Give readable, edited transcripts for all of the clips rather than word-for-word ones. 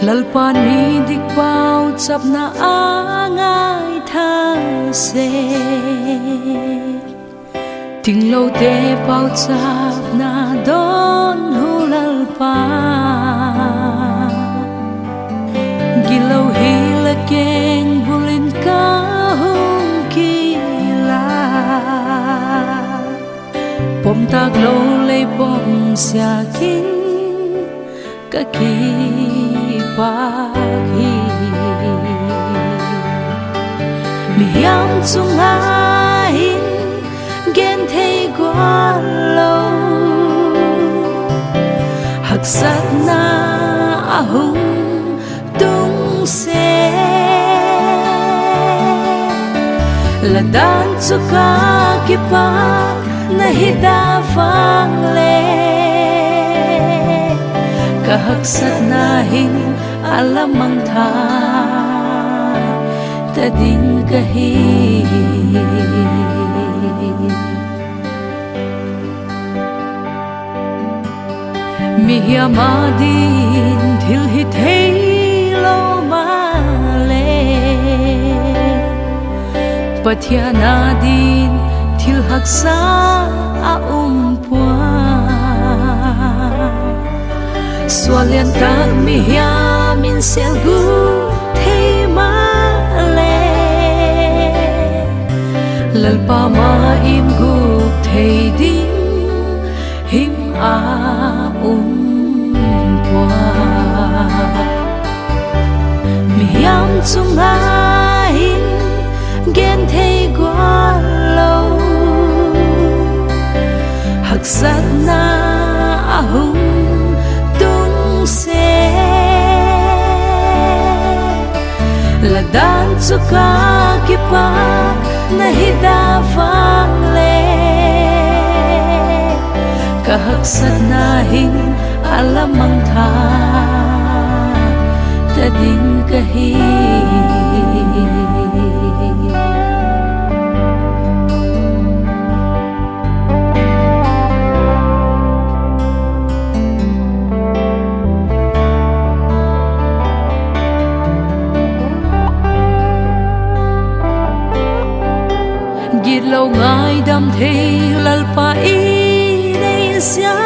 lalpa ni dik pau chap na angai tha se ting lo te pau chap na don hu lalpa gilo hi la keng bulin ka hung kila pom tak lo lei pom sia kin ka ki pa hi mi yam chung in gen thei gwa lo hak sat na ahung tung se la dan chu ka ki pa na hida phang le kahak sat na hin alamang tha ta ding ka hi mi hiama din thil hi thei lo ma le pathiana din thil hak sa a pua sualian tak mi hiamin sel gu thei ma le lalpa ma im gu thei ding him a pua mi hiam chung in gen thei gwa lo hak sat na ahung se la dan chu ka ki pa na hida phang le ka hak sat na hin alamang tha ta ding ka hi git lâu ngai đam thei lalpa i nei sia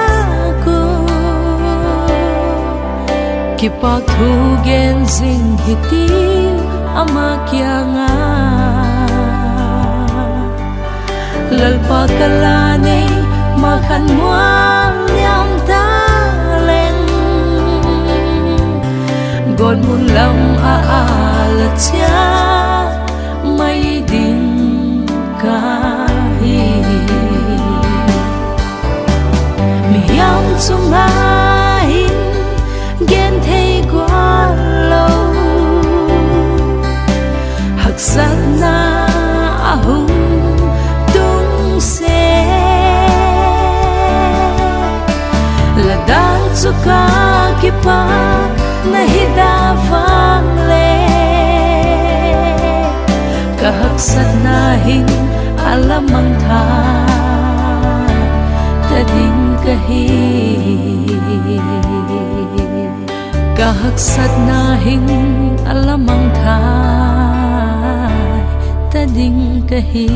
ko ki pa thu gen zing hiti ama kya nga lalpa kala nei ma khan muang nyam ta len gon mun lam a la cha mai ding ka hi mi yam chung in gen thei gwa lo hak sat na ahung tung se la dan chu ka ki pa na hida phang le ka hak sat na hin alamang tha ta ding ka hi ka hak sat na hin alamang tha ta ding ka hi